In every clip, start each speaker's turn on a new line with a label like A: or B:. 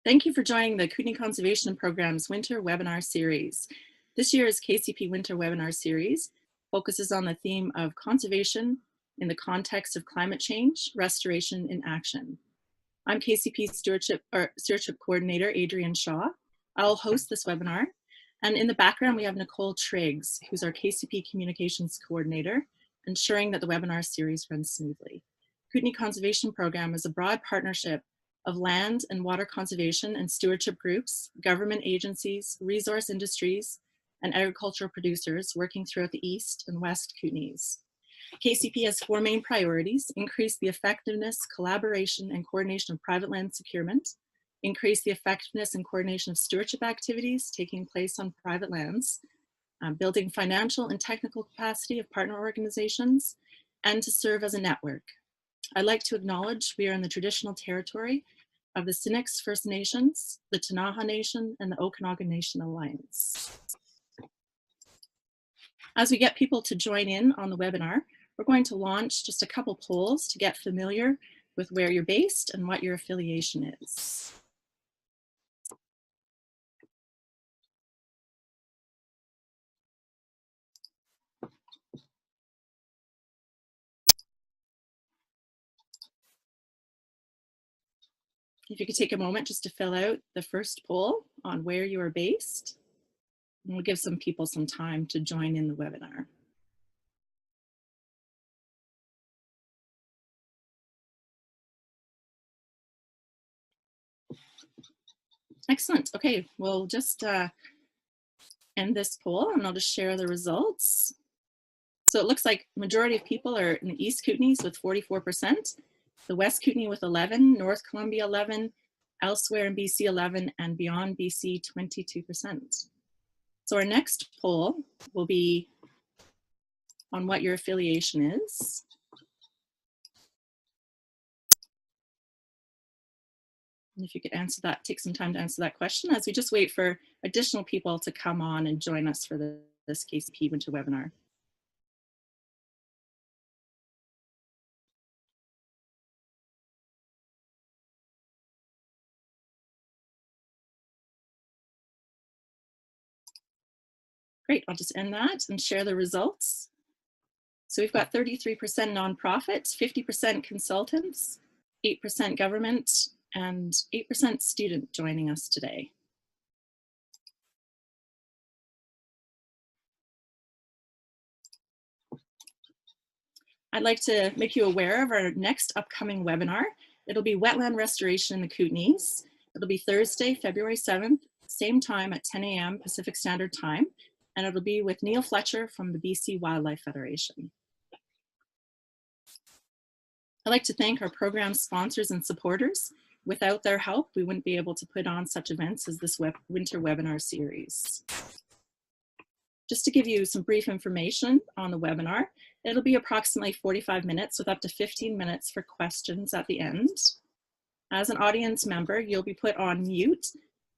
A: Thank you for joining the Kootenay Conservation Program's Winter Webinar Series. This year's KCP Winter Webinar Series focuses on the theme of conservation in the context of climate change, restoration in action. I'm KCP Stewardship Coordinator Adrian Shaw. I'll host this webinar. And in the background, we have Nicole Triggs, who's our KCP Communications Coordinator, ensuring that the webinar series runs smoothly. Kootenay Conservation Program is a broad partnership of land and water conservation and stewardship groups, government agencies, resource industries, and agricultural producers working throughout the East and West Kootenays. KCP has four main priorities: increase the effectiveness, collaboration, and coordination of private land securement, increase the effectiveness and coordination of stewardship activities taking place on private lands, building financial and technical capacity of partner organizations, and to serve as a network. I'd like to acknowledge we are in the traditional territory of the Sinix First Nations, the Ktunaxa Nation, and the Okanagan Nation Alliance. As we get people to join in on the webinar, we're going to launch just a couple polls to get familiar with where you're based and what your affiliation is. If you could take a moment just to fill out the first poll on where you are based, and we'll give some people some time to join in the webinar. Excellent. Okay, we'll just end this poll and I'll just share the results. So it looks like majority of people are in the East Kootenays with 44%, the West Kootenay with 11, North Columbia 11, elsewhere in BC 11, and beyond BC 22%. So our next poll will be on what your affiliation is. And if you could answer that, take some time to answer that question as we just wait for additional people to come on and join us for this KCP Winter Webinar. Great, I'll just end that and share the results. So we've got 33% nonprofits, 50% consultants, 8% government, and 8% student joining us today. I'd like to make you aware of our next upcoming webinar. It'll be Wetland Restoration in the Kootenays. It'll be Thursday, February 7th, same time at 10 a.m. Pacific Standard Time, and it'll be with Neil Fletcher from the BC Wildlife Federation. I'd like to thank our program sponsors and supporters. Without their help, we wouldn't be able to put on such events as this winter webinar series. Just to give you some brief information on the webinar, it'll be approximately 45 minutes with up to 15 minutes for questions at the end. As an audience member, you'll be put on mute,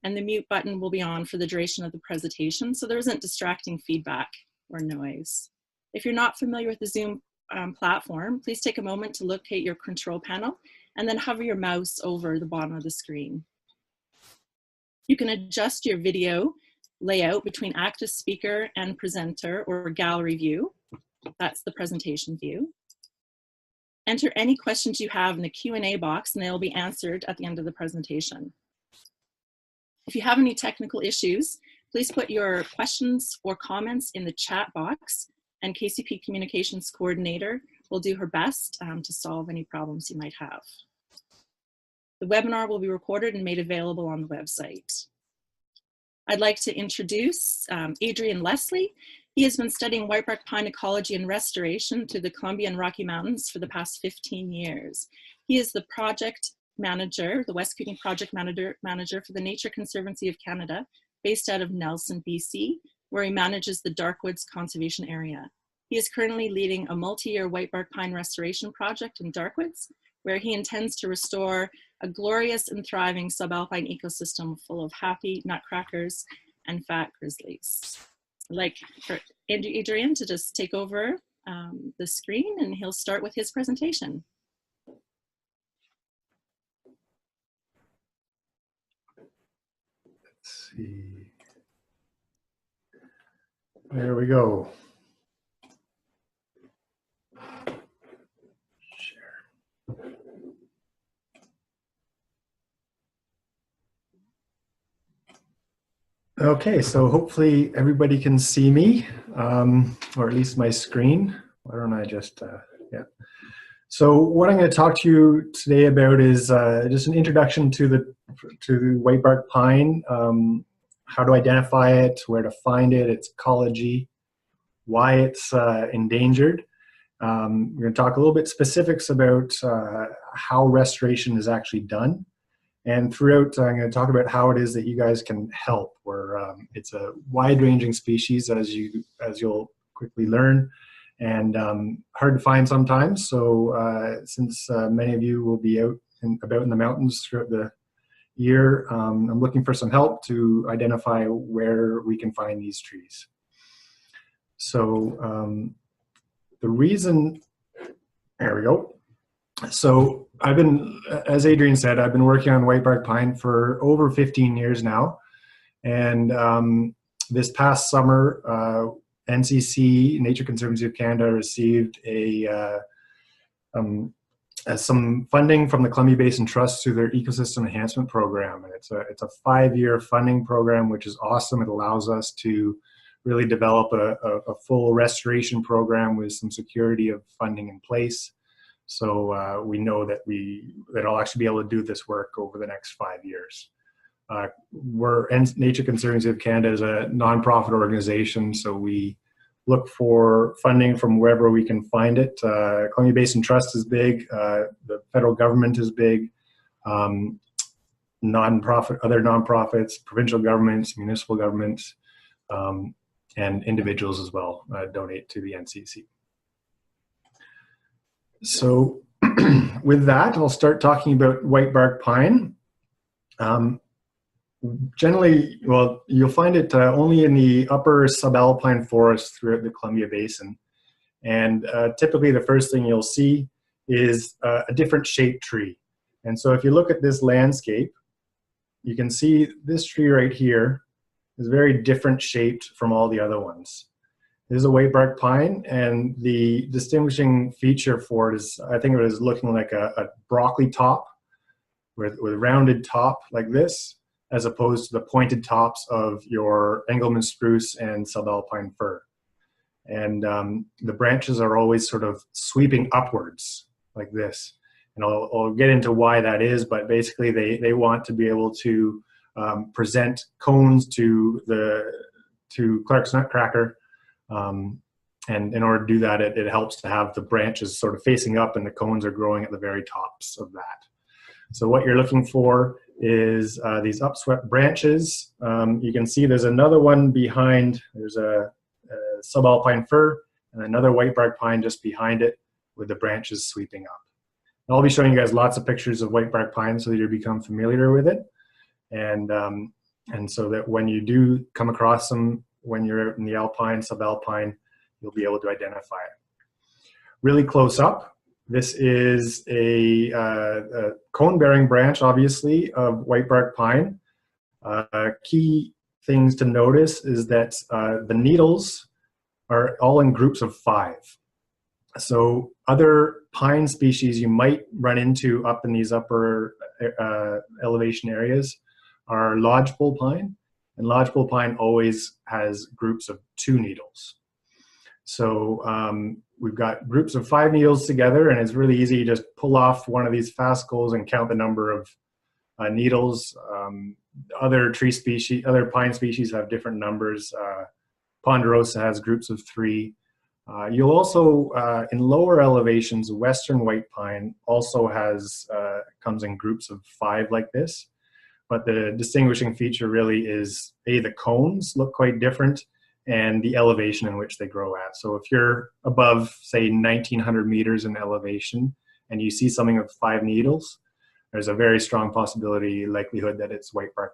A: and the mute button will be on for the duration of the presentation, so there isn't distracting feedback or noise. If you're not familiar with the Zoom platform, please take a moment to locate your control panel and then hover your mouse over the bottom of the screen. You can adjust your video layout between active speaker and presenter or gallery view. That's the presentation view. Enter any questions you have in the Q&A box and they'll be answered at the end of the presentation. If you have any technical issues, please put your questions or comments in the chat box, and KCP Communications Coordinator will do her best to solve any problems you might have. The webinar will be recorded and made available on the website. I'd like to introduce Adrian Leslie. He has been studying whitebark pine ecology and restoration through the Columbia and Rocky Mountains for the past 15 years. He is the project manager, the West Kootenay project manager for the Nature Conservancy of Canada, based out of Nelson, BC, where he manages the Darkwoods Conservation Area. He is currently leading a multi-year whitebark pine restoration project in Darkwoods, where he intends to restore a glorious and thriving subalpine ecosystem full of happy nutcrackers and fat grizzlies. I'd like for Adrian to just take over the screen and he'll start with his presentation.
B: Let's see. There we go. Share. Okay, so hopefully everybody can see me, or at least my screen. Why don't I just, yeah. So what I'm going to talk to you today about is just an introduction to the whitebark pine, how to identify it, where to find it, its ecology, why it's endangered. We're going to talk a little bit specifics about how restoration is actually done. And throughout, I'm going to talk about how it is that you guys can help. It's a wide-ranging species, as you'll quickly learn, and hard to find sometimes. So since many of you will be about in the mountains throughout the year, I'm looking for some help to identify where we can find these trees. So the reason, there we go. So I've been, as Adrian said, I've been working on whitebark pine for over 15 years now. And this past summer, NCC, Nature Conservancy of Canada, received some funding from the Columbia Basin Trust through their ecosystem enhancement program. And it's a 5-year funding program, which is awesome. It allows us to really develop a full restoration program with some security of funding in place. So we know that I'll actually be able to do this work over the next 5 years. Nature Conservancy of Canada is a nonprofit organization, so we look for funding from wherever we can find it. Columbia Basin Trust is big, the federal government is big, other nonprofits, provincial governments, municipal governments, and individuals as well donate to the NCC. So with that, I'll start talking about whitebark pine. Generally, well, you'll find it only in the upper subalpine forest throughout the Columbia Basin. And typically the first thing you'll see is a different shaped tree. And so if you look at this landscape, you can see this tree right here is very different shaped from all the other ones. This is a whitebark pine, and the distinguishing feature for it is, I think of it as looking like a broccoli top with rounded top like this, as opposed to the pointed tops of your Engelmann spruce and subalpine fir. And the branches are always sort of sweeping upwards like this. And I'll get into why that is, but basically they want to be able to present cones to Clark's Nutcracker. And in order to do that, it helps to have the branches sort of facing up and the cones are growing at the very tops of that. So what you're looking for is these upswept branches. You can see there's another one behind. There's a subalpine fir and another whitebark pine just behind it with the branches sweeping up. And I'll be showing you guys lots of pictures of whitebark pine so that you become familiar with it. And so that when you do come across them, when you're out in the alpine, subalpine, you'll be able to identify it. Really close up, this is a cone-bearing branch, obviously, of whitebark pine. Key things to notice is that the needles are all in groups of 5. So other pine species you might run into up in these upper elevation areas are lodgepole pine. And lodgepole pine always has groups of 2 needles. So we've got groups of 5 needles together, and it's really easy to just pull off one of these fascicles and count the number of needles. Other pine species have different numbers. Ponderosa has groups of 3. You'll also, in lower elevations, western white pine also comes in groups of 5 like this. But the distinguishing feature really is, the cones look quite different and the elevation in which they grow at. So if you're above, say, 1,900 meters in elevation and you see something with 5 needles, there's a very strong likelihood that it's whitebark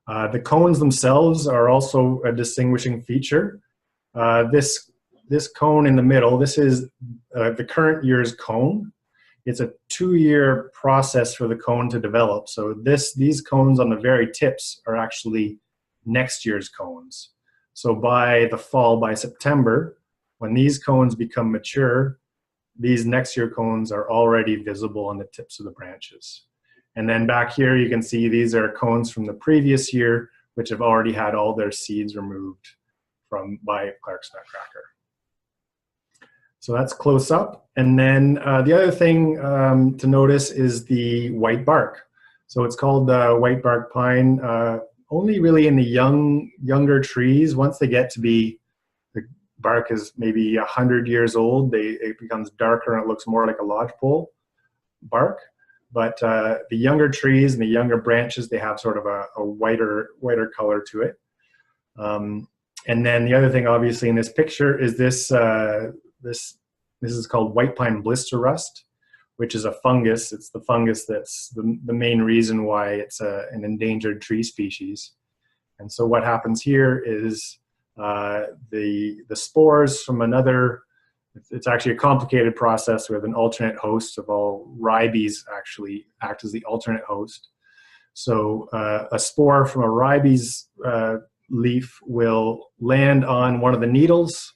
B: pine. The cones themselves are also a distinguishing feature. This cone in the middle, this is the current year's cone. it's a 2-year process for the cone to develop. So these cones on the very tips are actually next year's cones. So by the fall, by September, when these cones become mature, these next year cones are already visible on the tips of the branches. And then back here, you can see these are cones from the previous year, which have already had all their seeds removed by Clark's Nutcracker. So that's close up. And then the other thing to notice is the white bark. So it's called Whitebark Pine, only really in the younger trees. Once they get to be, the bark is maybe 100 years old, it becomes darker and it looks more like a lodgepole bark. But the younger trees and the younger branches, they have sort of a whiter color to it. And then the other thing, obviously, in this picture is this is called white pine blister rust, which is a fungus. It's the fungus that's the main reason why it's an endangered tree species. And so what happens here is the spores from another, it's actually a complicated process with an alternate host of all ribes actually act as the alternate host. So a spore from a ribes leaf will land on one of the needles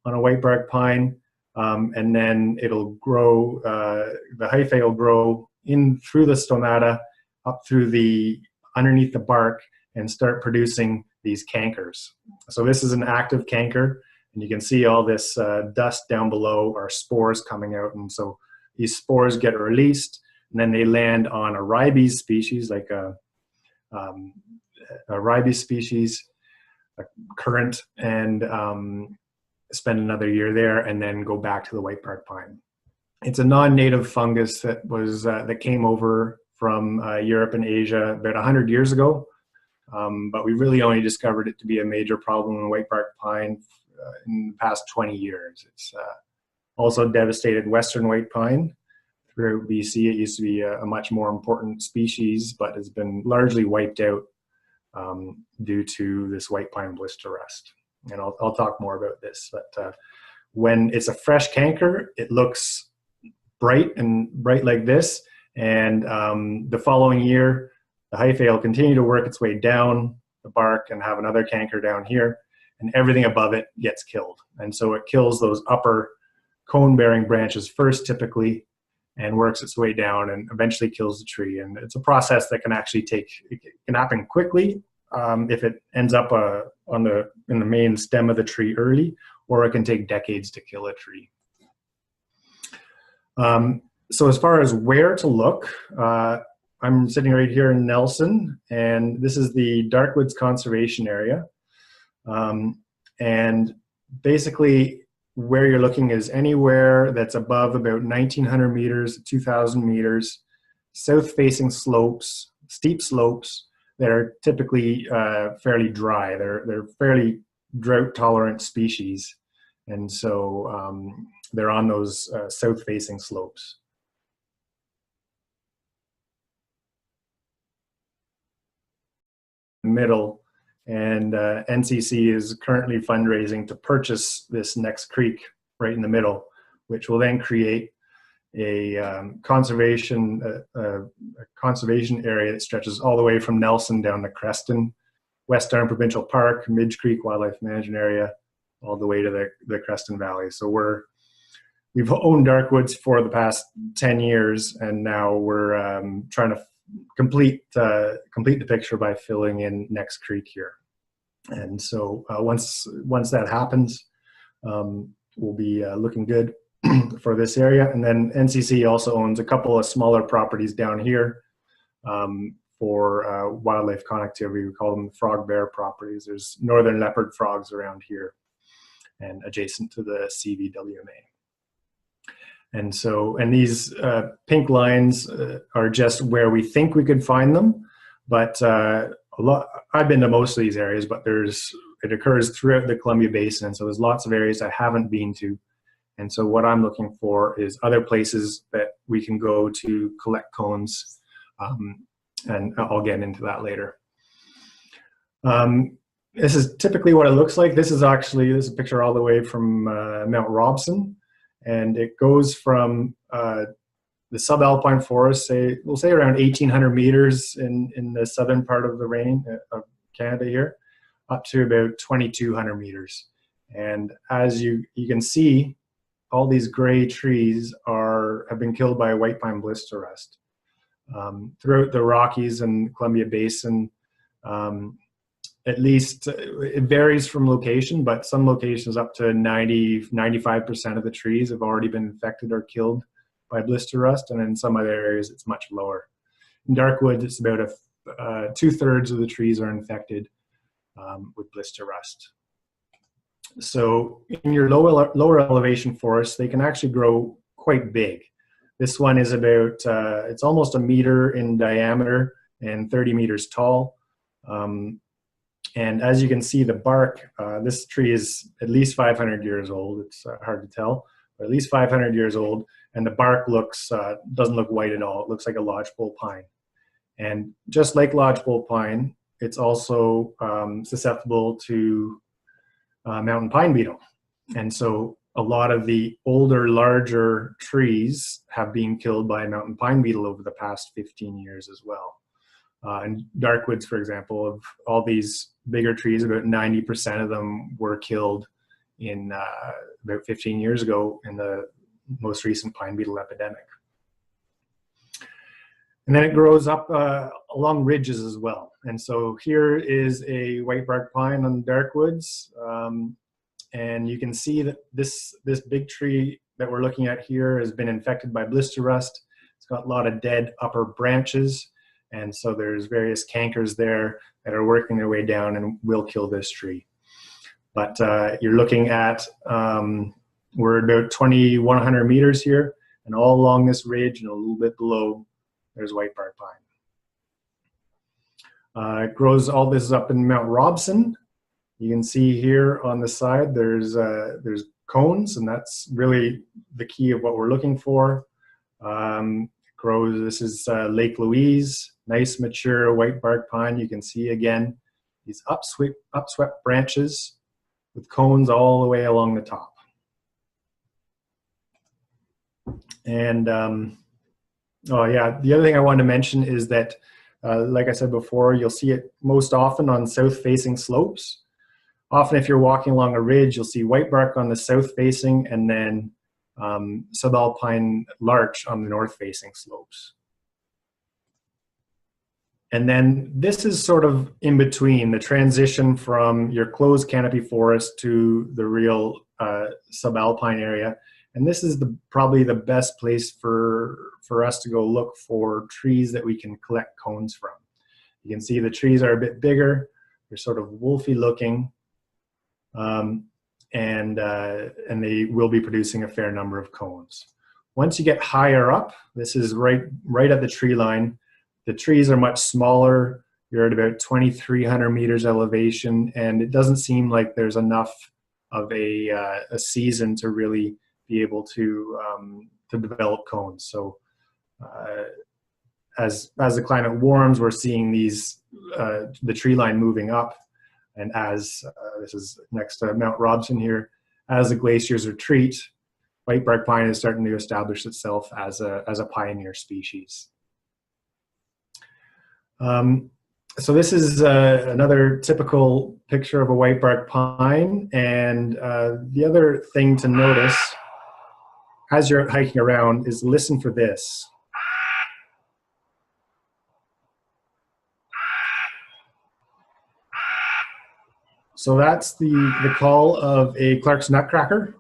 B: on a whitebark pine, and then it'll grow, the hyphae will grow in through the stomata, up through underneath the bark, and start producing these cankers. So this is an active canker, and you can see all this dust down below are spores coming out, and so these spores get released, and then they land on a ribes species, like a ribes species, a currant, and spend another year there, and then go back to the whitebark pine. It's a non-native fungus that was that came over from Europe and Asia about 100 years ago, but we really only discovered it to be a major problem in whitebark pine in the past 20 years. It's also devastated western white pine throughout BC. It used to be a much more important species, but has been largely wiped out due to this white pine blister rust. And I'll talk more about this, but when it's a fresh canker, it looks bright like this, and the following year, the hyphae will continue to work its way down the bark and have another canker down here, and everything above it gets killed. And so it kills those upper cone-bearing branches first, typically, and works its way down and eventually kills the tree. And it's a process that can actually it can happen quickly if it ends up in the main stem of the tree early, or it can take decades to kill a tree. So as far as where to look, I'm sitting right here in Nelson, and this is the Darkwoods Conservation Area. And basically where you're looking is anywhere that's above about 1,900 meters, 2,000 meters, south-facing slopes, steep slopes that are typically fairly dry. They're fairly drought-tolerant species, and so they're on those south-facing slopes. Middle, and NCC is currently fundraising to purchase this next creek right in the middle, which will then create a conservation area that stretches all the way from Nelson down to Creston, West Arm Provincial Park, Midge Creek Wildlife Management Area, all the way to the Creston Valley. So we've owned Darkwoods for the past 10 years, and now we're trying to complete the picture by filling in Next Creek here. And so once that happens, we'll be looking good for this area. And then NCC also owns a couple of smaller properties down here for wildlife connectivity. We call them frog bear properties. There's northern leopard frogs around here and adjacent to the CVWMA. And so, and these pink lines are just where we think we could find them, but I've been to most of these areas, but it occurs throughout the Columbia Basin, and so there's lots of areas I haven't been to. And so what I'm looking for is other places that we can go to collect cones, and I'll get into that later. This is typically what it looks like. This is a picture all the way from Mount Robson. And it goes from the subalpine forest, we'll say around 1,800 meters in the southern part of the range of Canada here, up to about 2,200 meters. And as you can see, all these gray trees have been killed by white pine blister rust. Throughout the Rockies and Columbia Basin, at least it varies from location, but some locations up to 95% of the trees have already been infected or killed by blister rust, and in some other areas it's much lower. In dark woods, it's about 2/3 of the trees are infected with blister rust. So in your lower elevation forests, they can actually grow quite big. This one is about, it's almost 1 meter in diameter and 30 meters tall. And as you can see, the bark, this tree is at least 500 years old. It's hard to tell, but at least 500 years old. And the bark doesn't look white at all. It looks like a lodgepole pine. And just like lodgepole pine, it's also susceptible to mountain pine beetle. And so a lot of the older, larger trees have been killed by mountain pine beetle over the past 15 years as well. In dark woods, for example, of all these bigger trees, about 90% of them were killed in about 15 years ago in the most recent pine beetle epidemic. And then it grows up along ridges as well. And so here is a whitebark pine on dark woods. And you can see that this big tree that we're looking at here has been infected by blister rust. It's got a lot of dead upper branches. And so there's various cankers there that are working their way down and will kill this tree. But you're looking at, we're about 2,100 meters here, and all along this ridge and a little bit below, there's whitebark pine. It grows, all this is up in Mount Robson. You can see here on the side, there's cones, and that's really the key of what we're looking for. This is Lake Louise, nice mature whitebark pine. You can see again these upswept branches with cones all the way along the top. And oh yeah, the other thing I wanted to mention is that, like I said before, you'll see it most often on south-facing slopes. Often if you're walking along a ridge, you'll see whitebark on the south-facing and then subalpine larch on the north-facing slopes. And then this is sort of in between, the transition from your closed canopy forest to the real subalpine area. And this is probably the best place for us to go look for trees that we can collect cones from. You can see the trees are a bit bigger. They're sort of wolfy looking. And they will be producing a fair number of cones. Once you get higher up, this is right at the tree line. The trees are much smaller. You're at about 2,300 meters elevation, and it doesn't seem like there's enough of a season to really be able to develop cones. So as the climate warms, we're seeing the tree line moving up. And as this is next to Mount Robson here, as the glaciers retreat, whitebark pine is starting to establish itself as a pioneer species. So this is another typical picture of a whitebark pine. And the other thing to notice as you're hiking around is listen for this. So that's the call of a Clark's Nutcracker,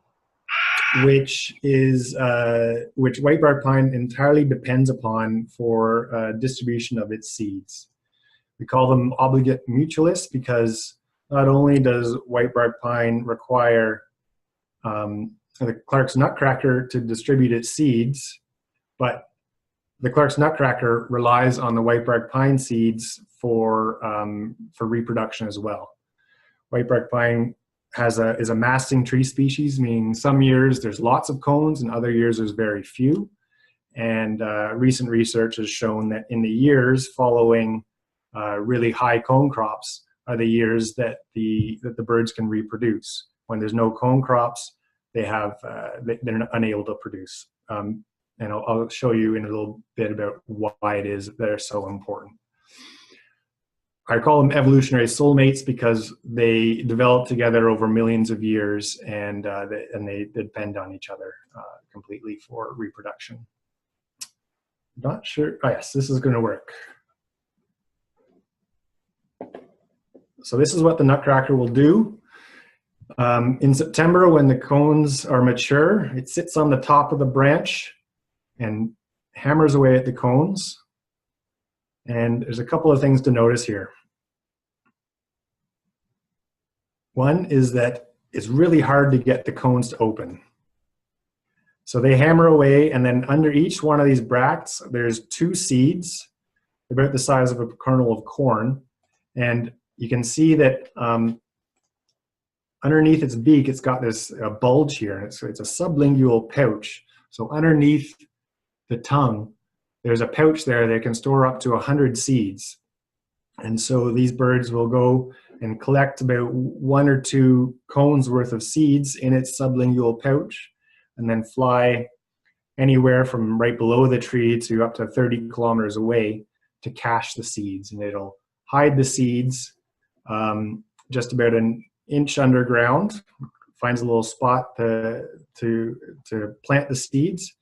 B: which whitebark pine entirely depends upon for distribution of its seeds. We call them obligate mutualists because not only does whitebark pine require the Clark's Nutcracker to distribute its seeds, but the Clark's Nutcracker relies on the whitebark pine seeds for reproduction as well. Whitebark pine is a masting tree species, meaning some years there's lots of cones and other years there's very few. And recent research has shown that in the years following really high cone crops are the years that the birds can reproduce. When there's no cone crops, they're unable to produce. and I'll show you in a little bit about why it is that they're so important. I call them evolutionary soulmates because they develop together over millions of years, and they depend on each other completely for reproduction. Not sure. Oh, yes, this is going to work. So this is what the Nutcracker will do. In September, when the cones are mature, it sits on the top of the branch and hammers away at the cones. And there's a couple of things to notice here. One is that it's really hard to get the cones to open. So they hammer away, and then under each one of these bracts, there's 2 seeds, about the size of a kernel of corn. And you can see that underneath its beak, it's got this bulge here. It's a sublingual pouch. So underneath the tongue, there's a pouch there that can store up to 100 seeds. And so these birds will go and collect about 1 or 2 cones worth of seeds in its sublingual pouch, and then fly anywhere from right below the tree to up to 30 kilometers away to cache the seeds. And it'll hide the seeds just about an inch underground, finds a little spot to plant the seeds,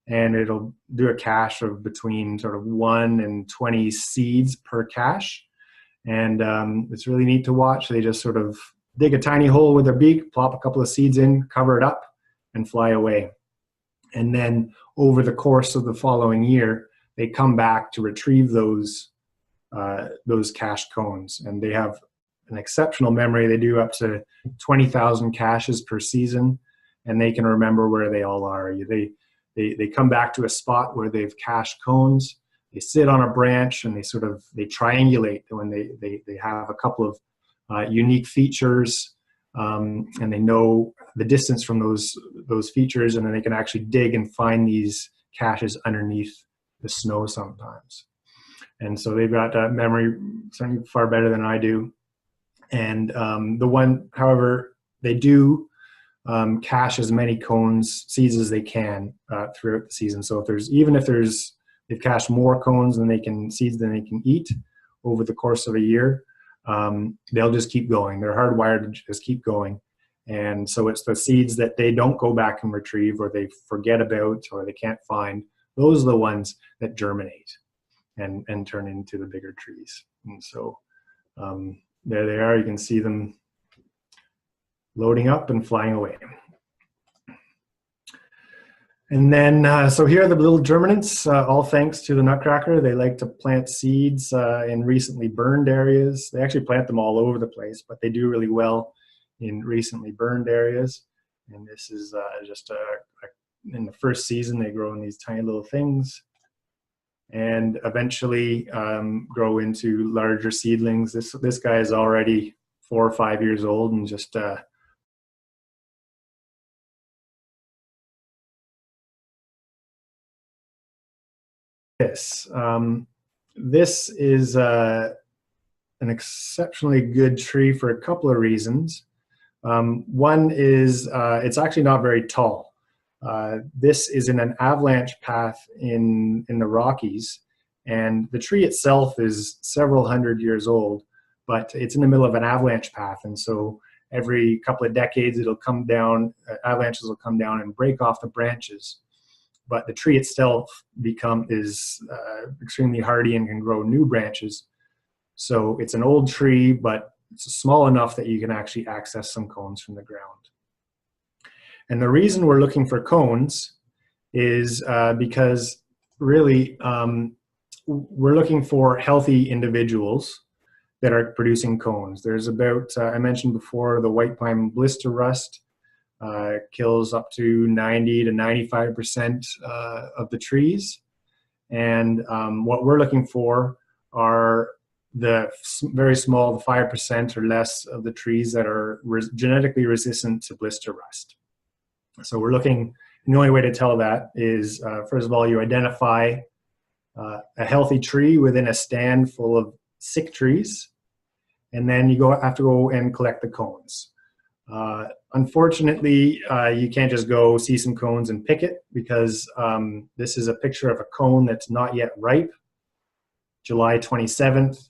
B: and it'll do a cache of between sort of 1 and 20 seeds per cache. And it's really neat to watch. They just sort of dig a tiny hole with their beak, plop a couple of seeds in, cover it up, and fly away. And then over the course of the following year, they come back to retrieve those cached cones. And they have an exceptional memory. They do up to 20,000 caches per season, and they can remember where they all are. They come back to a spot where they've cached cones. They sit on a branch and they triangulate when they have a couple of unique features, and they know the distance from those features, and then they can actually dig and find these caches underneath the snow sometimes. And so they've got memory certainly far better than I do. And however, they do cache as many seeds as they can throughout the season. So if they've cached more cones seeds than they can eat over the course of a year, they'll just keep going. They're hardwired to just keep going. And so it's the seeds that they don't go back and retrieve, or they forget about, or they can't find. Those are the ones that germinate and turn into the bigger trees. And so there they are. You can see them loading up and flying away. And then, so here are the little germinants, all thanks to the Nutcracker. They like to plant seeds in recently burned areas. They actually plant them all over the place, but they do really well in recently burned areas. And this is just in the first season, they grow in these tiny little things, and eventually grow into larger seedlings. This guy is already 4 or 5 years old, and just this is an exceptionally good tree for a couple of reasons. One is it's actually not very tall. This is in an avalanche path in the Rockies, and the tree itself is several hundred years old, but it's in the middle of an avalanche path, and so every couple of decades it'll come down, avalanches will come down and break off the branches. But the tree itself is extremely hardy and can grow new branches. So it's an old tree, but it's small enough that you can actually access some cones from the ground. And the reason we're looking for cones is because really we're looking for healthy individuals that are producing cones. There's about, I mentioned before, the white pine blister rust kills up to 90 to 95% of the trees. And what we're looking for are the very small, the 5% or less of the trees that are genetically resistant to blister rust. So we're looking, and the only way to tell that is, first of all, you identify a healthy tree within a stand full of sick trees, and then you have to go and collect the cones. Unfortunately, you can't just go see some cones and pick it, because this is a picture of a cone that's not yet ripe. July 27th.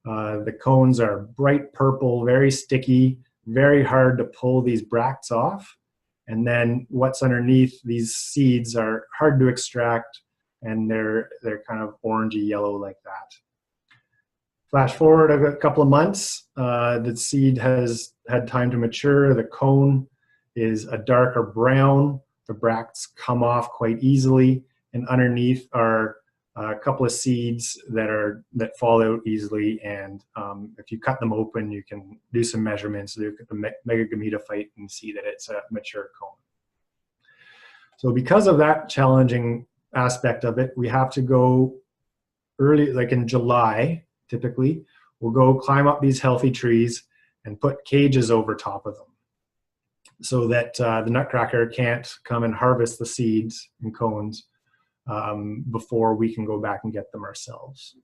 B: The cones are bright purple, very sticky, very hard to pull these bracts off. And then what's underneath these seeds are hard to extract, and they're kind of orangey yellow like that. Flash forward a couple of months, the seed has had time to mature. The cone is a darker brown. The bracts come off quite easily, and underneath are a couple of seeds that fall out easily. And if you cut them open, you can do some measurements, look at the megagametophyte, and see that it's a mature cone. So because of that challenging aspect of it, we have to go early, like in July, typically, we'll go climb up these healthy trees and put cages over top of them, so that the Nutcracker can't come and harvest the seeds and cones before we can go back and get them ourselves.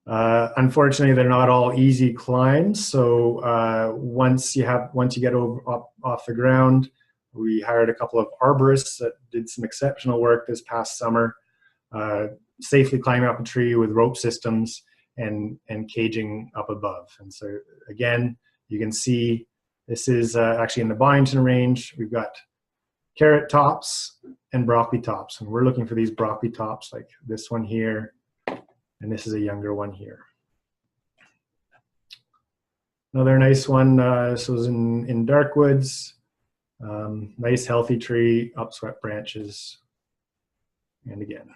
B: Unfortunately, they're not all easy climbs. So once you get off the ground, we hired a couple of arborists that did some exceptional work this past summer, safely climbing up a tree with rope systems and caging up above. And so again, you can see this is actually in the Byington range. We've got carrot tops and broccoli tops, and we're looking for these broccoli tops, like this one here, and this is a younger one here. Another nice one, this was in Darkwoods. Nice healthy tree, upswept branches, and again.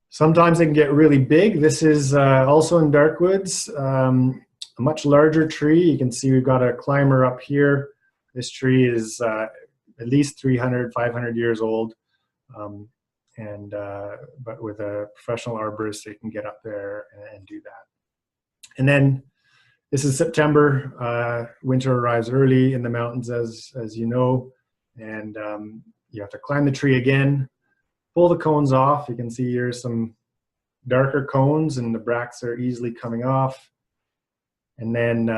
B: Sometimes they can get really big. This is also in Darkwoods, a much larger tree. You can see we've got a climber up here. This tree is at least 300, 500 years old. But with a professional arborist, they can get up there and do that. And then this is September. Winter arrives early in the mountains, as you know, and you have to climb the tree again, pull the cones off. You can see here some darker cones, and the bracts are easily coming off. And then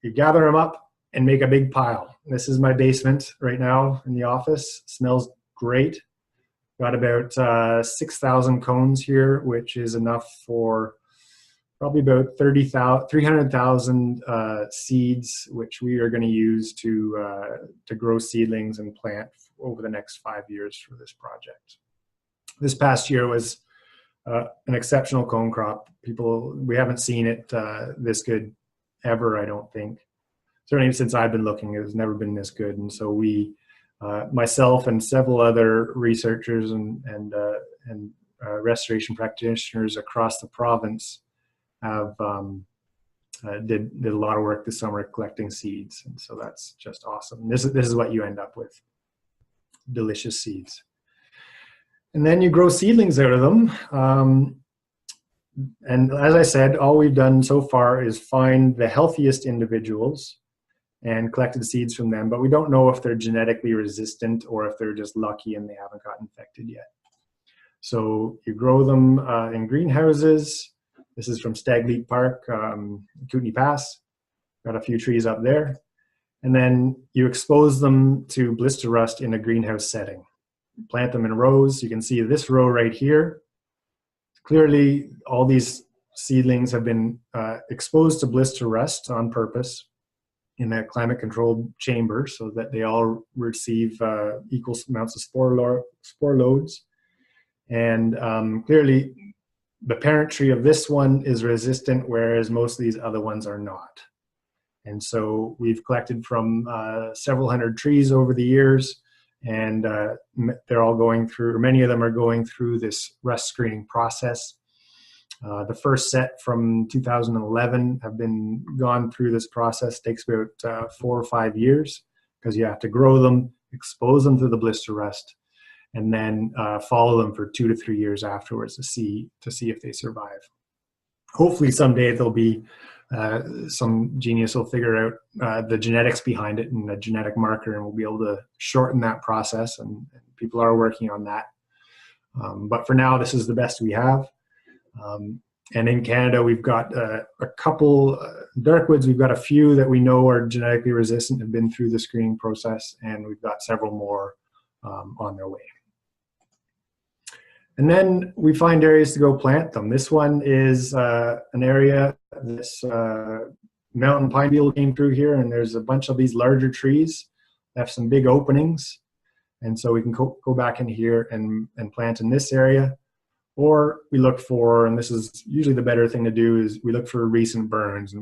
B: you gather them up and make a big pile. This is my basement right now in the office. Smells great. Got about 6,000 cones here, which is enough for probably about 300,000 seeds, which we are going to use to grow seedlings and plant over the next 5 years for this project. This past year was an exceptional cone crop. We haven't seen it this good ever, I don't think. Certainly since I've been looking, it's never been this good. And so we, myself and several other researchers and restoration practitioners across the province have did a lot of work this summer collecting seeds, and so that's just awesome. This is what you end up with: delicious seeds. And then you grow seedlings out of them. And as I said, all we've done so far is find the healthiest individuals and collected seeds from them, but we don't know if they're genetically resistant or if they're just lucky and they haven't got infected yet. So you grow them in greenhouses. This is from Stagleap Park, Kootenay Pass. Got a few trees up there. And then you expose them to blister rust in a greenhouse setting. Plant them in rows. You can see this row right here. Clearly, all these seedlings have been exposed to blister rust on purpose in a climate-controlled chamber so that they all receive equal amounts of spore loads. And clearly, the parent tree of this one is resistant, whereas most of these other ones are not. And so we've collected from several hundred trees over the years, and they're all going through, or many of them are going through this rust screening process. The first set from 2011 have been gone through this process. It takes about 4 or 5 years because you have to grow them, expose them to the blister rust, and then follow them for 2 to 3 years afterwards to see if they survive. Hopefully someday there'll be some genius will figure out the genetics behind it and a genetic marker, and we'll be able to shorten that process, and people are working on that. But for now, this is the best we have. And in Canada, we've got a couple darkwoods. We've got a few that we know are genetically resistant, have been through the screening process, and we've got several more on their way. And then we find areas to go plant them. This one is an area, this mountain pine beetle came through here, and there's a bunch of these larger trees that have some big openings. And so we can go back in here and plant in this area. Or we look for, and this is usually the better thing to do, is we look for recent burns. And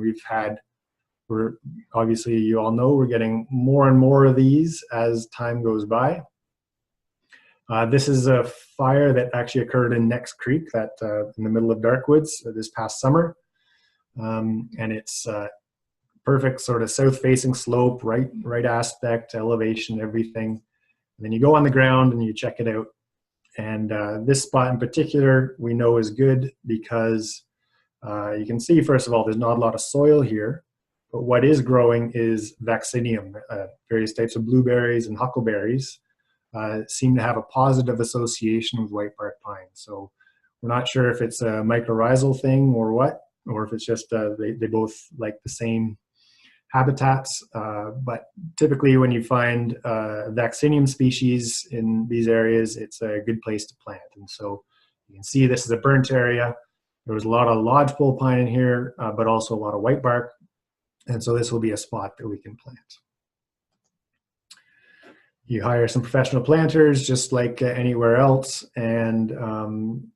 B: we're obviously, you all know, we're getting more and more of these as time goes by. This is a fire that actually occurred in Next Creek, that in the middle of Darkwoods this past summer. And it's perfect sort of south-facing slope, right aspect, elevation, everything. And then you go on the ground and you check it out. And this spot in particular we know is good because you can see, first of all, there's not a lot of soil here, but what is growing is vaccinium. Various types of blueberries and huckleberries seem to have a positive association with whitebark pine. So we're not sure if it's a mycorrhizal thing or what, or if it's just they both like the same habitats, but typically when you find vaccinium species in these areas, it's a good place to plant. And so you can see this is a burnt area. There was a lot of lodgepole pine in here, but also a lot of whitebark. And so this will be a spot that we can plant. You hire some professional planters, just like anywhere else, and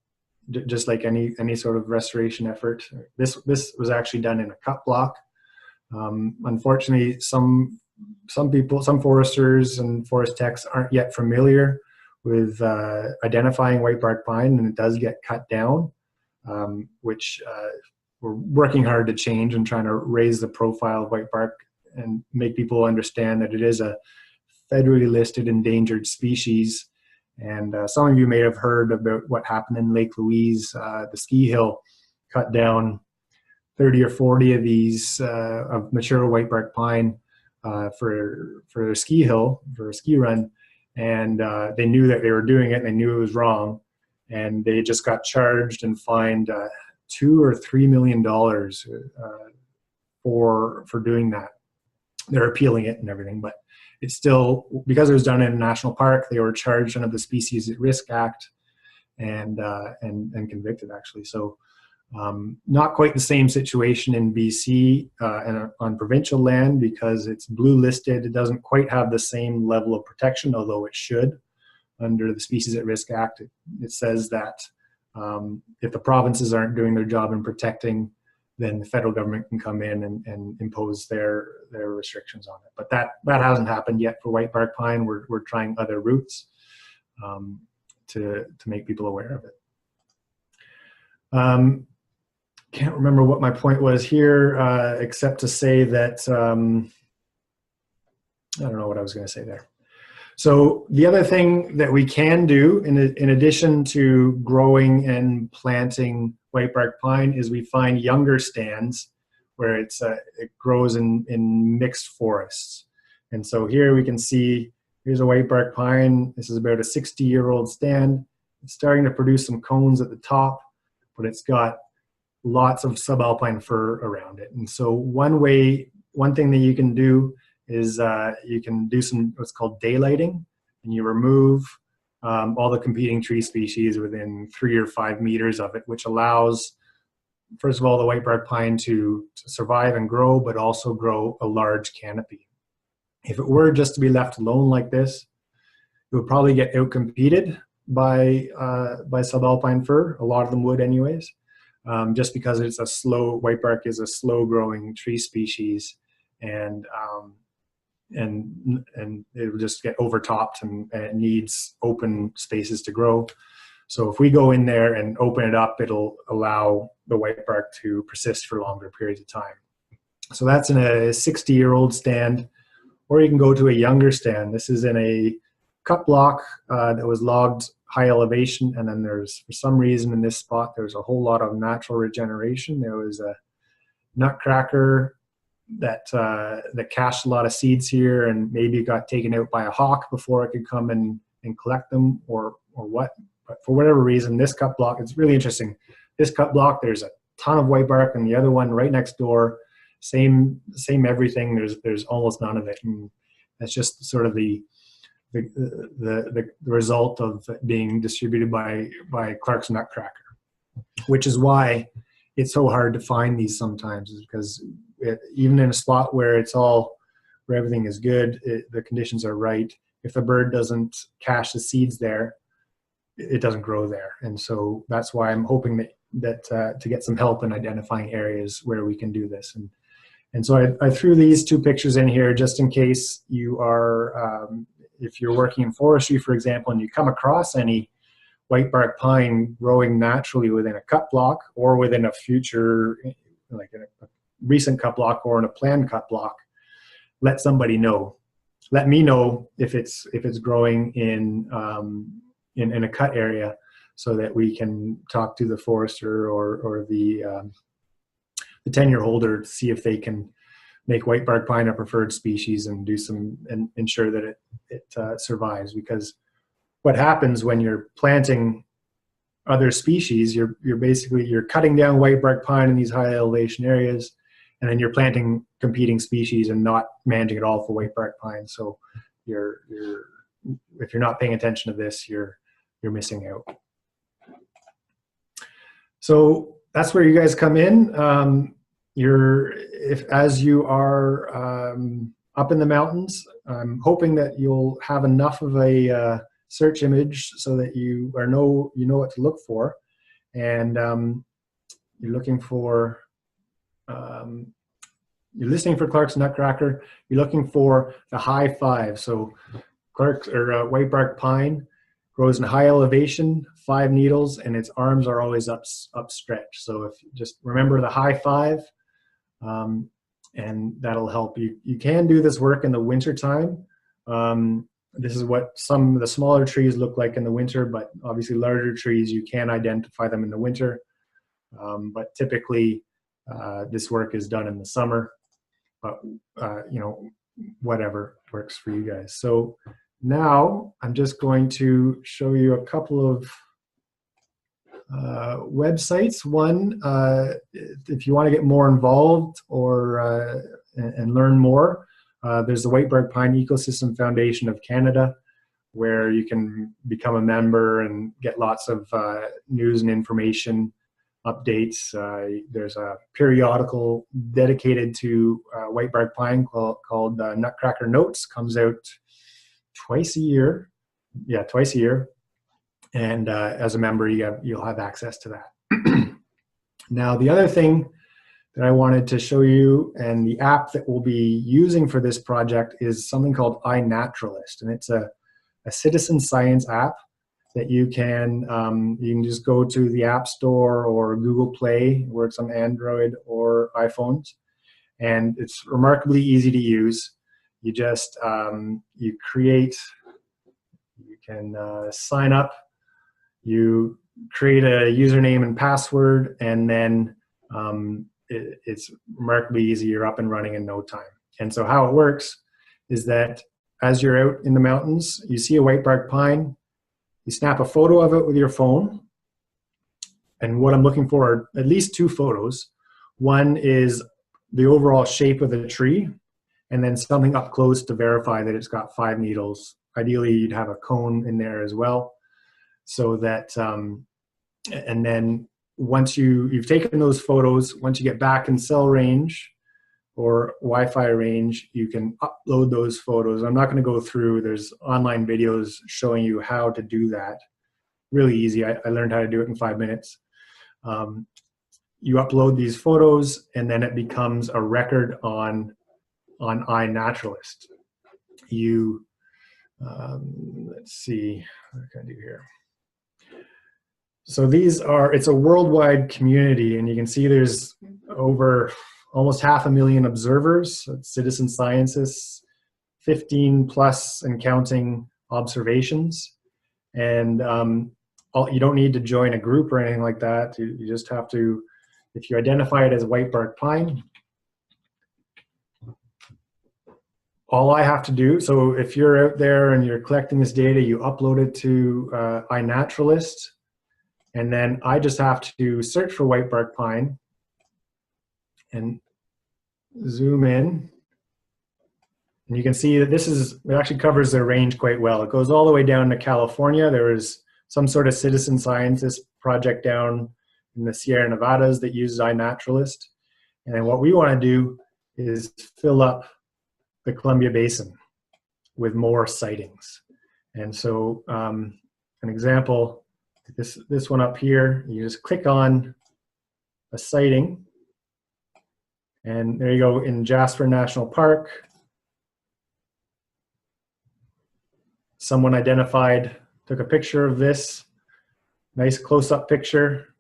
B: just like any sort of restoration effort. This was actually done in a cut block. Unfortunately, some people, some foresters and forest techs aren't yet familiar with identifying whitebark pine, and it does get cut down, which we're working hard to change and trying to raise the profile of whitebark and make people understand that it is a federally listed endangered species. And some of you may have heard about what happened in Lake Louise. The ski hill cut down 30 or 40 of these of mature whitebark pine for a ski hill, for a ski run, and they knew that they were doing it, and they knew it was wrong, and they just got charged and fined $2 or $3 million for doing that. They're appealing it and everything, but it's still, because it was done in a national park, they were charged under the Species at Risk Act and convicted, actually. So not quite the same situation in BC and on provincial land, because it's blue listed. It doesn't quite have the same level of protection, although it should under the Species at Risk Act. It says that if the provinces aren't doing their job in protecting, then the federal government can come in and impose their restrictions on it. But that hasn't happened yet for whitebark pine. We're trying other routes to make people aware of it. Can't remember what my point was here, except to say that, I don't know what I was going to say there. So the other thing that we can do, in addition to growing and planting whitebark pine, is we find younger stands where it grows in mixed forests. And so here we can see, here's a whitebark pine. This is about a 60-year-old stand. It's starting to produce some cones at the top, but it's got lots of subalpine fir around it. And so one thing that you can do is you can do what's called daylighting, and you remove all the competing tree species within 3 or 5 meters of it, which allows, first of all, the whitebark pine to survive and grow, but also grow a large canopy. If it were just to be left alone like this, it would probably get outcompeted by subalpine fir. A lot of them would anyways. Just because it's whitebark is a slow growing tree species, and it will just get overtopped, and it needs open spaces to grow. So if we go in there and open it up, it'll allow the whitebark to persist for longer periods of time. So that's in a 60-year-old stand, or you can go to a younger stand. This is in a cut block that was logged high elevation, and then there's, for some reason in this spot, there's a whole lot of natural regeneration. There was a nutcracker that cached a lot of seeds here, and maybe got taken out by a hawk before it could come and collect them, or what. But for whatever reason, this cut block, it's really interesting. this cut block, there's a ton of whitebark, and the other one right next door, same everything. There's almost none of it, and that's just sort of the result of being distributed by Clark's Nutcracker, which is why it's so hard to find these sometimes, is because even in a spot where everything is good, the conditions are right, if the bird doesn't cache the seeds there, it doesn't grow there. And so that's why I'm hoping that to get some help in identifying areas where we can do this. And so I threw these two pictures in here just in case you are, if you're working in forestry, for example, and you come across any whitebark pine growing naturally within a cut block or within a future, like a recent cut block or in a planned cut block, let somebody know. Let me know if it's growing in a cut area, so that we can talk to the forester or the tenure holder to see if they can make whitebark pine a preferred species and ensure that it survives. Because what happens when you're planting other species, you're cutting down whitebark pine in these high elevation areas, and then you're planting competing species and not managing at all for whitebark pine. So if you're not paying attention to this, you're missing out. So that's where you guys come in. As you are up in the mountains, I'm hoping that you'll have enough of a search image so that you know what to look for, and you're looking for. You're listening for Clark's Nutcracker. You're looking for the high five. So Clark's whitebark pine grows in high elevation, 5 needles, and its arms are always upstretched. So if you just remember the high five, and that'll help you. You can do this work in the winter time. This is what some of the smaller trees look like in the winter, but obviously larger trees, you can identify them in the winter. But typically, this work is done in the summer. But whatever works for you guys. So now I'm just going to show you a couple of websites. One, if you want to get more involved or and learn more, there's the Whitebark Pine Ecosystem Foundation of Canada, where you can become a member and get lots of news and information updates. There's a periodical dedicated to whitebark pine called Nutcracker Notes. Comes out twice a year. Yeah, twice a year. And as a member, you'll have access to that. Now, the other thing that I wanted to show you, and the app that we'll be using for this project, is something called iNaturalist, and it's a citizen science app that you can just go to the App Store or Google Play, where it's on Android or iPhones, and it's remarkably easy to use. You just you can sign up, you create a username and password, and then it's remarkably easy. You're up and running in no time. And so how it works is that as you're out in the mountains, you see a whitebark pine, you snap a photo of it with your phone. And what I'm looking for are at least 2 photos. One is the overall shape of the tree, and then something up close to verify that it's got 5 needles. Ideally, you'd have a cone in there as well, so that, and then once you've taken those photos, once you get back in cell range or Wi-Fi range, you can upload those photos. I'm not going to go through, there's online videos showing you how to do that. Really easy. I learned how to do it in 5 minutes. You upload these photos, and then it becomes a record on iNaturalist. You, let's see, what can I do here? So it's a worldwide community, and you can see there's over almost 500,000 observers, citizen scientists, 15 plus and counting observations. And you don't need to join a group or anything like that. You just have to, if you identify it as whitebark pine, all I have to do, so if you're out there and you're collecting this data, you upload it to iNaturalist, And then I just have to search for whitebark pine and zoom in. And you can see that it actually covers the range quite well. It goes all the way down to California. There is some sort of citizen scientist project down in the Sierra Nevadas that uses iNaturalist. And then what we want to do is fill up the Columbia Basin with more sightings. And so an example, this one up here, you just click on a sighting, and there you go in Jasper National Park. Someone took a picture of this, nice close-up picture.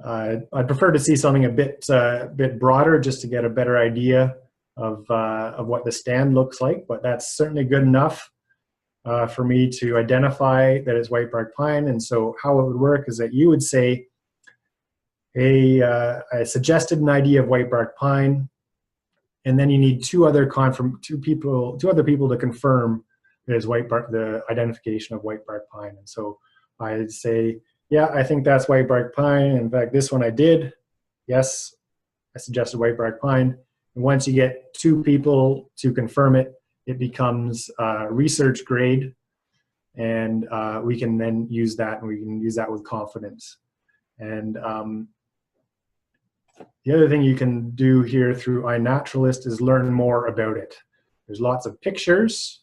B: I'd prefer to see something a bit broader just to get a better idea of what the stand looks like, but that's certainly good enough for me to identify that it's whitebark pine. And so how it would work is that you would say, hey, I suggested an idea of whitebark pine, and then you need two other people to confirm that it's the identification of whitebark pine. And so I'd say, yeah, I think that's whitebark pine. In fact, this one I did. Yes, I suggested whitebark pine. And once you get two people to confirm it, it becomes research grade, and we can then use that, and we can use that with confidence. And the other thing you can do here through iNaturalist is learn more about it. There's lots of pictures,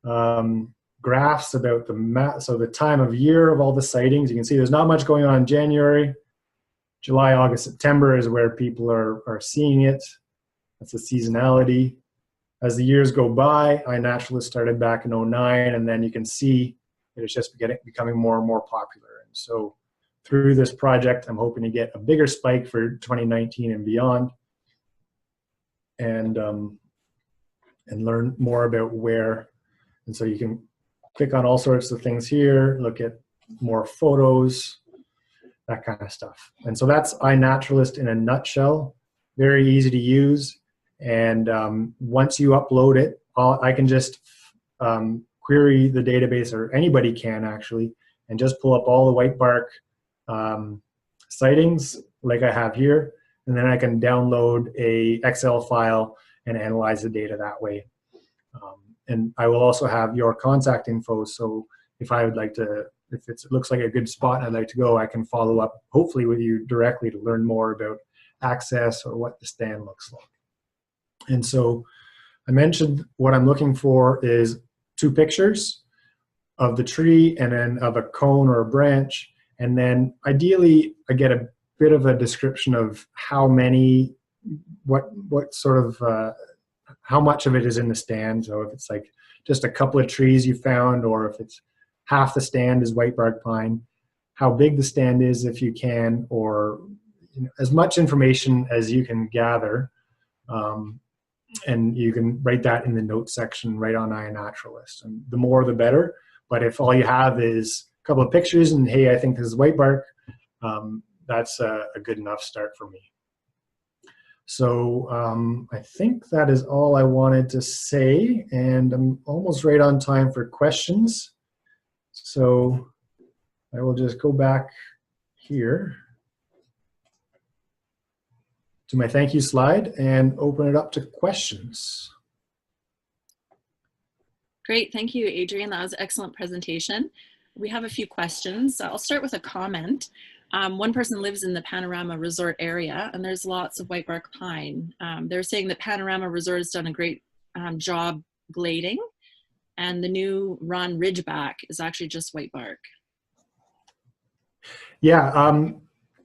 B: graphs about the time of year of all the sightings. You can see there's not much going on in January. July, August, September is where people are seeing it. That's the seasonality. As the years go by, iNaturalist started back in 2009, and then you can see that it's just becoming more and more popular. And so through this project, I'm hoping to get a bigger spike for 2019 and beyond, and learn more about where. And so you can click on all sorts of things here, look at more photos, that kind of stuff. And so that's iNaturalist in a nutshell. Very easy to use. And once you upload it, I can just query the database, or anybody can actually, and just pull up all the whitebark sightings like I have here. And then I can download a Excel file and analyze the data that way. And I will also have your contact info. So if I would like to, if it looks like a good spot I'd like to go, I can follow up hopefully with you directly to learn more about access or what the stand looks like. And so I mentioned what I'm looking for is two pictures of the tree and then of a cone or a branch. And then ideally I get a bit of a description of how many, what sort of, how much of it is in the stand. So if it's like just a couple of trees you found, or if it's half the stand is whitebark pine, how big the stand is if you can, or as much information as you can gather. And you can write that in the notes section right on iNaturalist. And the more the better. But if all you have is a couple of pictures and, hey, I think this is whitebark, that's a good enough start for me. So I think that is all I wanted to say, and I'm almost right on time for questions. So I will just go back here to my thank you slide and open it up to questions.
A: Great, thank you, Adrian. That was an excellent presentation. We have a few questions. I'll start with a comment. One person lives in the Panorama Resort area, and there's lots of whitebark pine. They're saying that Panorama Resort has done a great job glading, and the new run Ridgeback is actually just whitebark.
B: Yeah,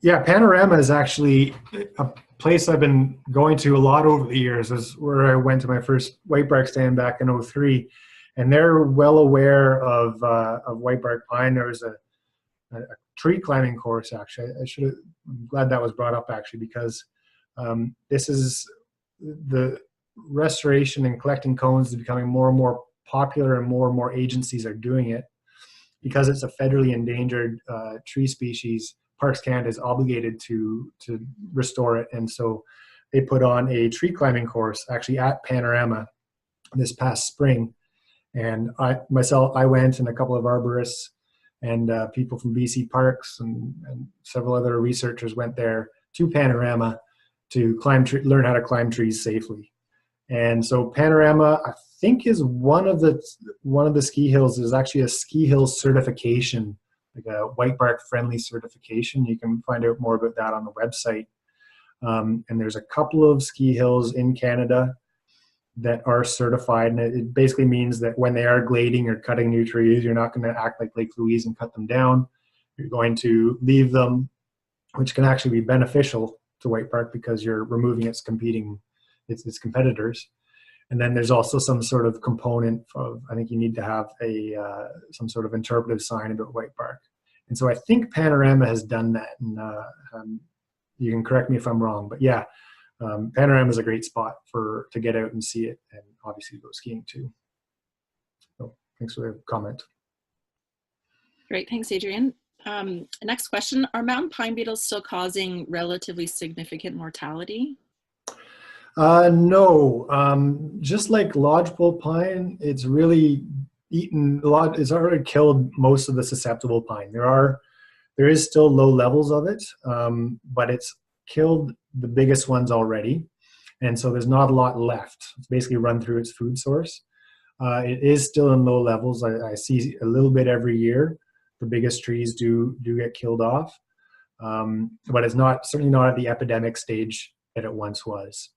B: yeah, Panorama is actually a place I've been going to a lot over the years. Is where I went to my first whitebark stand back in '03, and they're well aware of whitebark pine. There was a tree climbing course, actually. I'm glad that was brought up, actually, because this is the restoration and collecting cones is becoming more and more popular, and more agencies are doing it. Because it's a federally endangered tree species, Parks Canada is obligated to restore it. And so they put on a tree climbing course actually at Panorama this past spring. And I went, and a couple of arborists, and people from BC Parks and several other researchers went there to Panorama to learn how to climb trees safely. And so Panorama, I think, is one of the ski hills. There's actually a ski hill certification, like a Whitebark friendly certification. You can find out more about that on the website. And there's a couple of ski hills in Canada that are certified, and it basically means that when they are glading or cutting new trees, you're not going to act like Lake Louise and cut them down. You're going to leave them, which can actually be beneficial to Whitebark because you're removing its competitors. And then there's also some sort of component of, I think you need to have some sort of interpretive sign about Whitebark. And so I think Panorama has done that, and you can correct me if I'm wrong, but yeah, Panorama is a great spot to get out and see it, and obviously go skiing too. So thanks for the comment.
A: Great, thanks, Adrian. Next question, are mountain pine beetles still causing relatively significant mortality?
B: No, just like lodgepole pine, it's really it's already killed most of the susceptible pine. There is still low levels of it, but it's killed the biggest ones already. And so there's not a lot left. It's basically run through its food source. It is still in low levels. I see a little bit every year. The biggest trees do get killed off, but it's certainly not at the epidemic stage that it once was.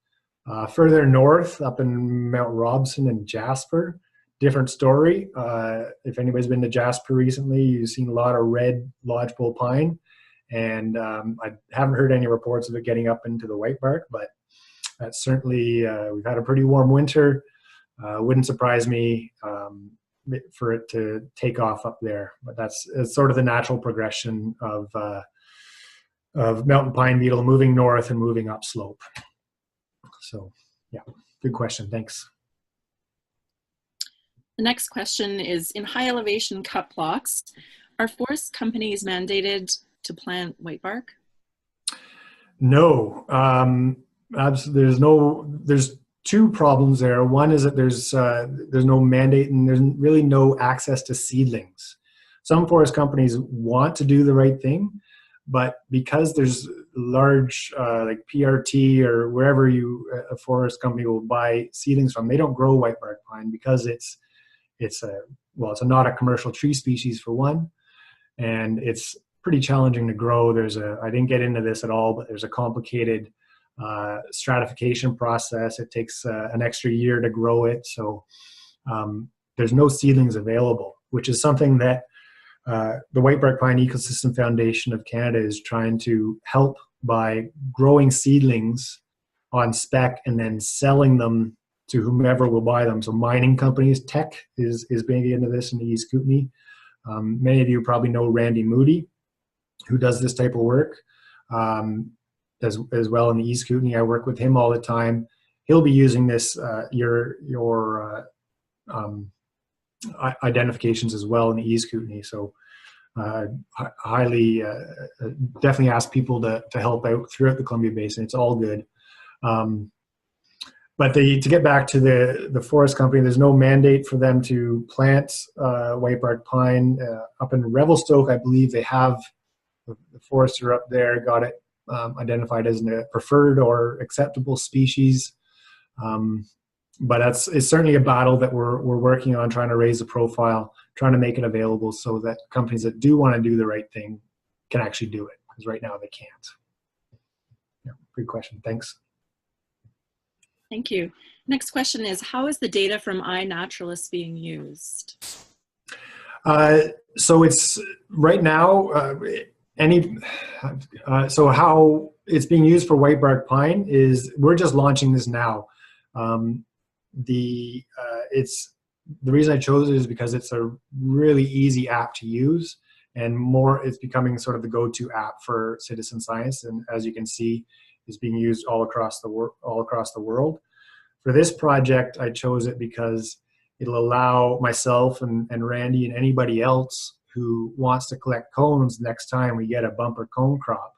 B: Further north, up in Mount Robson and Jasper, different story. If anybody's been to Jasper recently, you've seen a lot of red lodgepole pine, and I haven't heard any reports of it getting up into the Whitebark, but that's certainly, we've had a pretty warm winter. Wouldn't surprise me for it to take off up there, but it's sort of the natural progression of mountain pine beetle moving north and moving upslope. So yeah, good question, thanks.
A: The next question is, in high elevation cut blocks, are forest companies mandated to plant whitebark?
B: No, there's two problems there. One is that there's no mandate, and there's really no access to seedlings. Some forest companies want to do the right thing, but because there's large like PRT or wherever a forest company will buy seedlings from, they don't grow whitebark pine because it's not a commercial tree species for one, and it's pretty challenging to grow. I didn't get into this at all, but there's a complicated stratification process. It takes an extra year to grow it, so there's no seedlings available, which is something that the Whitebark Pine Ecosystem Foundation of Canada is trying to help by growing seedlings on spec and then selling them to whomever will buy them. So mining companies, Teck is big into this in the East Kootenay. Many of you probably know Randy Moody, who does this type of work as well in the East Kootenay. I work with him all the time. He'll be using this, your identifications as well in the East Kootenay. So highly, definitely ask people to help out throughout the Columbia Basin. It's all good. But to get back to the forest company, there's no mandate for them to plant whitebark pine. Up in Revelstoke, I believe they have, the forester up there got it identified as a preferred or acceptable species. But it's certainly a battle that we're working on, trying to raise the profile, trying to make it available so that companies that do want to do the right thing can actually do it, because right now they can't. Yeah, good question. Thanks.
A: Thank you. Next question is, how is the data from iNaturalist being used?
B: So it's right now, so how it's being used for whitebark pine is, we're just launching this now. The reason I chose it is because it's a really easy app to use, and it's becoming sort of the go-to app for citizen science. And as you can see, it's being used all across the world. For this project, I chose it because it'll allow myself and Randy and anybody else who wants to collect cones next time we get a bumper cone crop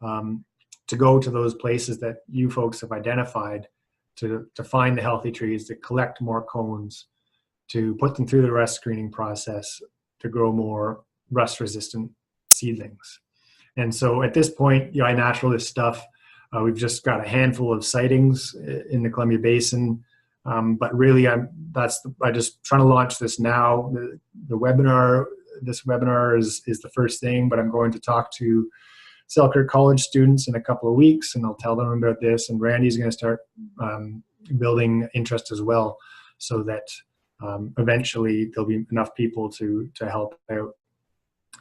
B: to go to those places that you folks have identified to find the healthy trees, to collect more cones, to put them through the rest screening process, to grow more rust-resistant seedlings. And so at this point, iNaturalist stuff, we've just got a handful of sightings in the Columbia Basin. But really, I'm just trying to launch this now. The webinar, this webinar is the first thing, but I'm going to talk to Selkirk College students in a couple of weeks, and I'll tell them about this. And Randy's going to start building interest as well, so that eventually there'll be enough people to help out.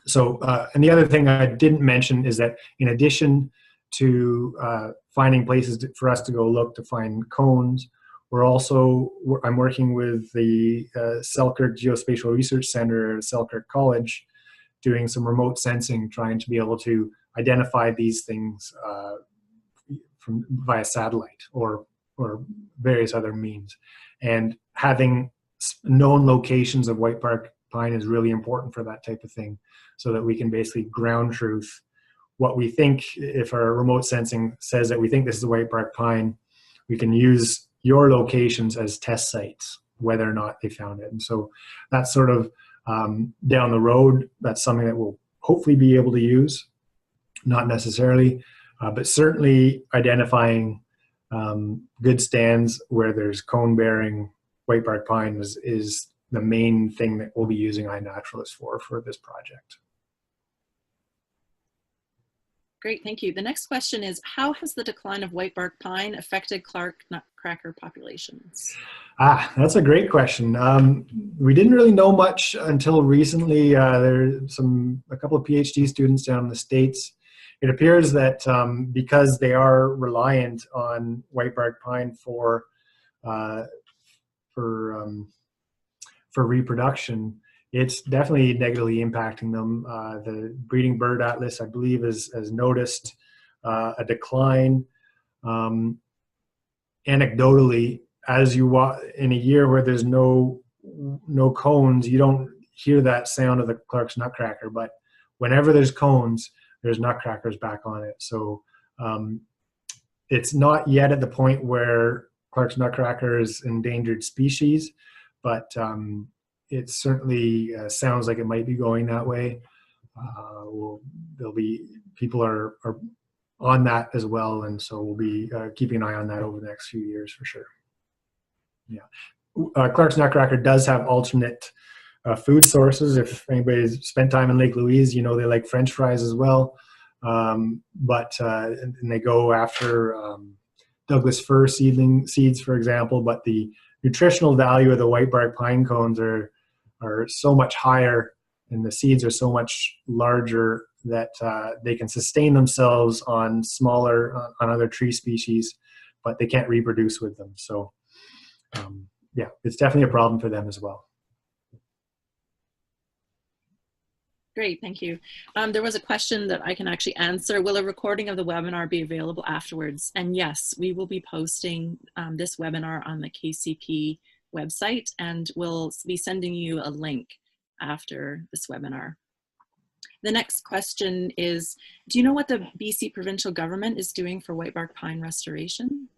B: So, and the other thing I didn't mention is that in addition to finding places for us to go look to find cones, I'm working with the Selkirk Geospatial Research Center at Selkirk College, doing some remote sensing, trying to be able to identify these things via satellite or various other means. And having known locations of whitebark pine is really important for that type of thing, so that we can basically ground truth what we think. If our remote sensing says that we think this is a whitebark pine, we can use your locations as test sites, whether or not they found it. And so that's sort of down the road. That's something that we'll hopefully be able to use, not necessarily, but certainly identifying good stands where there's cone-bearing whitebark pine is the main thing that we'll be using iNaturalist for this project.
A: Great, thank you. The next question is, how has the decline of whitebark pine affected Clark nutcracker populations?
B: That's a great question. We didn't really know much until recently. There's a couple of PhD students down in the States. It appears that because they are reliant on whitebark pine for reproduction, it's definitely negatively impacting them. The Breeding Bird Atlas, I believe, has noticed a decline. Anecdotally, as you walk in a year where there's no cones, you don't hear that sound of the Clark's Nutcracker. But whenever there's cones, there's nutcrackers back on it. So it's not yet at the point where Clark's Nutcracker is endangered species, but it certainly sounds like it might be going that way. People are on that as well, and so we'll be keeping an eye on that over the next few years for sure. Yeah, Clark's Nutcracker does have alternate food sources. If anybody's spent time in Lake Louise, you know they like French fries as well. And they go after Douglas fir seeds, for example. But the nutritional value of the whitebark pine cones are so much higher, and the seeds are so much larger that they can sustain themselves on other tree species, but they can't reproduce with them. So yeah, it's definitely a problem for them as well.
A: Great, thank you. There was a question that I can actually answer. Will a recording of the webinar be available afterwards? And yes, we will be posting this webinar on the KCP website, and we'll be sending you a link after this webinar. The next question is, do you know what the BC provincial government is doing for whitebark pine restoration?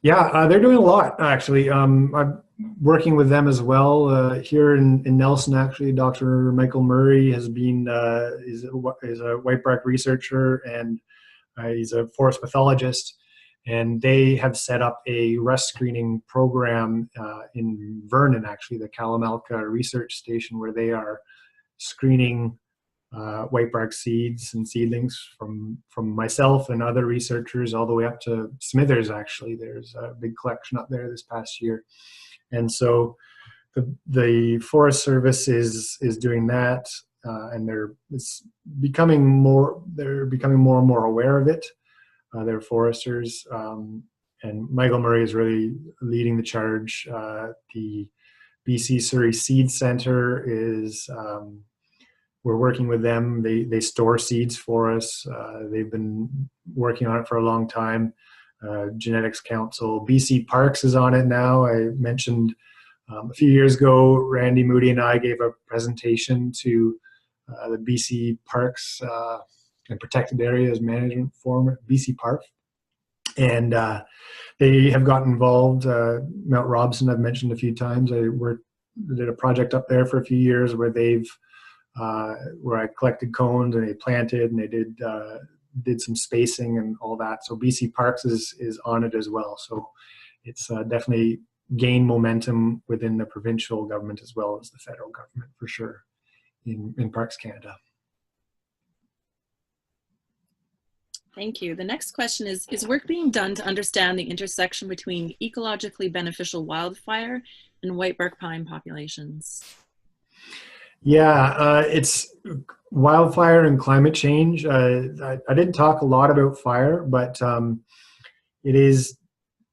B: Yeah, they're doing a lot, actually. I'm working with them as well. Here in Nelson, actually, Dr. Michael Murray has been is a whitebark researcher, and he's a forest pathologist. And they have set up a rust screening program in Vernon, actually, the Kalamalka Research Station, where they are screening whitebark seeds and seedlings from myself and other researchers all the way up to Smithers. Actually, there's a big collection up there this past year, and so the Forest Service is doing that, and they're becoming more and more aware of it. They're foresters, and Michael Murray is really leading the charge. The BC Surrey Seed Center is. We're working with them. They store seeds for us. They've been working on it for a long time. Genetics Council, BC Parks is on it now. I mentioned a few years ago, Randy Moody and I gave a presentation to the BC Parks and Protected Areas Management Forum, BC Park. And they have gotten involved. Mount Robson, I've mentioned a few times. I did a project up there for a few years where they've where I collected cones and they planted and they did some spacing and all that. So BC Parks is on it as well. So it's definitely gained momentum within the provincial government as well as the federal government for sure in Parks Canada.
A: Thank you. The next question is work being done to understand the intersection between ecologically beneficial wildfire and whitebark pine populations?
B: Yeah, it's wildfire and climate change. I didn't talk a lot about fire, but it is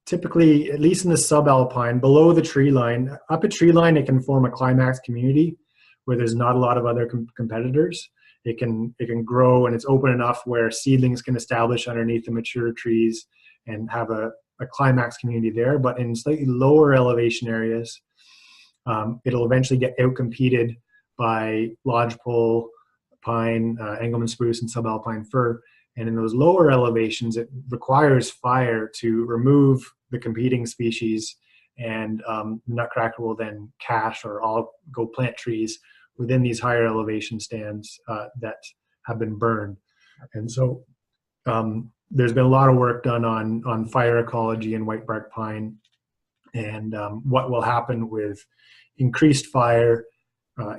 B: typically, at least in the subalpine, below the tree line. Up a tree line, it can form a climax community where there's not a lot of other competitors. It can grow, and it's open enough where seedlings can establish underneath the mature trees and have a climax community there. But in slightly lower elevation areas, it'll eventually get outcompeted by lodgepole pine, Engelmann spruce, and subalpine fir. And in those lower elevations, it requires fire to remove the competing species, and Nutcracker will then cache or all go plant trees within these higher elevation stands that have been burned. And so there's been a lot of work done on fire ecology and whitebark pine, and what will happen with increased fire,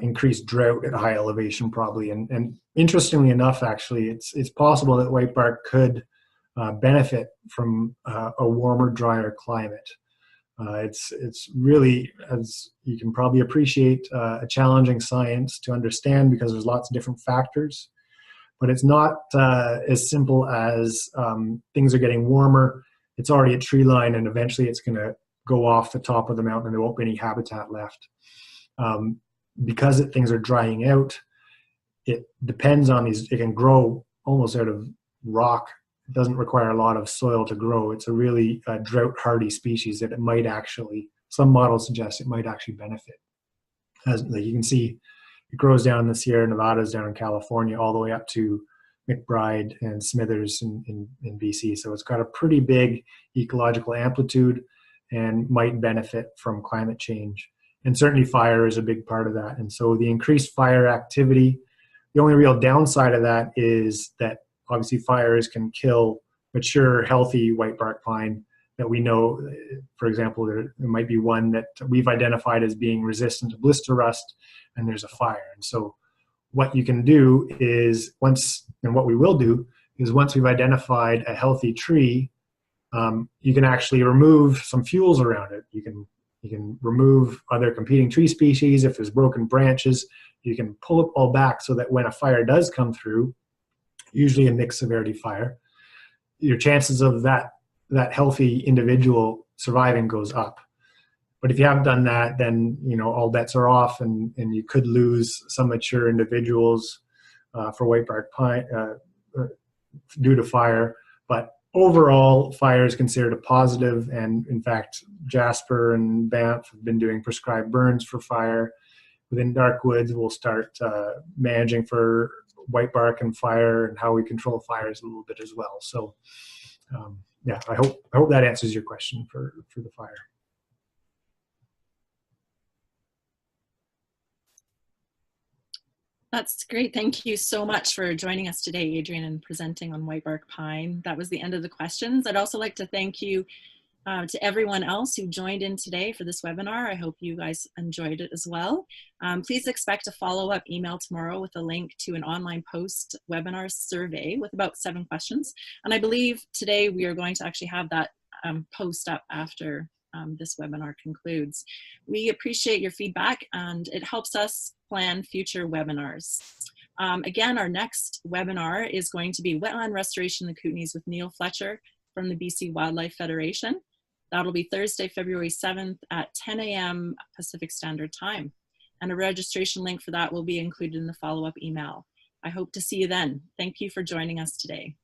B: increased drought at high elevation probably. And interestingly enough, actually, it's possible that whitebark could benefit from a warmer, drier climate. It's really, as you can probably appreciate, a challenging science to understand because there's lots of different factors. But it's not as simple as things are getting warmer. It's already a tree line, and eventually it's going to go off the top of the mountain and there won't be any habitat left. Because things are drying out, it depends on these. It can grow almost out of rock. It doesn't require a lot of soil to grow. It's a really drought-hardy species that it might actually, some models suggest it might actually benefit. As like you can see, it grows down in the Sierra Nevadas, down in California, all the way up to McBride and Smithers in BC. So it's got a pretty big ecological amplitude and might benefit from climate change. And certainly fire is a big part of that. And so the increased fire activity, the only real downside of that is that obviously fires can kill mature, healthy whitebark pine that we know. For example, there might be one that we've identified as being resistant to blister rust, and there's a fire. And so what you can do is what we will do is once we've identified a healthy tree, you can actually remove some fuels around it. You can remove other competing tree species. If there's broken branches, you can pull it all back so that when a fire does come through, usually a mixed severity fire, your chances of that healthy individual surviving goes up. But if you haven't done that, then all bets are off, and you could lose some mature individuals for whitebark pine due to fire. But overall, fire is considered a positive, and in fact, Jasper and Banff have been doing prescribed burns for fire. Within Dark Woods, we'll start managing for whitebark and fire and how we control fires a little bit as well. So, yeah, I hope that answers your question for the fire.
A: That's great. Thank you so much for joining us today, Adrian, and presenting on whitebark pine. That was the end of the questions. I'd also like to thank you to everyone else who joined in today for this webinar. I hope you guys enjoyed it as well. Please expect a follow-up email tomorrow with a link to an online post-webinar survey with about 7 questions. And I believe today we are going to actually have that post up after this webinar concludes. We appreciate your feedback, and it helps us plan future webinars. Again, our next webinar is going to be Wetland Restoration in the Kootenays with Neil Fletcher from the BC Wildlife Federation. That'll be Thursday, February 7th at 10 a.m. Pacific Standard Time. And a registration link for that will be included in the follow-up email. I hope to see you then. Thank you for joining us today.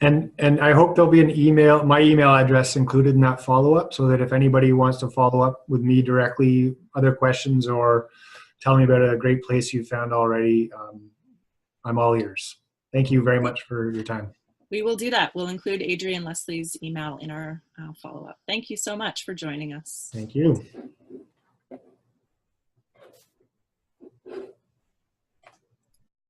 B: And I hope there'll be my email address included in that follow-up, so that if anybody wants to follow up with me directly, other questions, or tell me about a great place you found already, I'm all ears. Thank you very much for your time.
A: We will do that. We'll include Adrian Leslie's email in our follow-up. Thank you so much for joining us.
B: Thank you.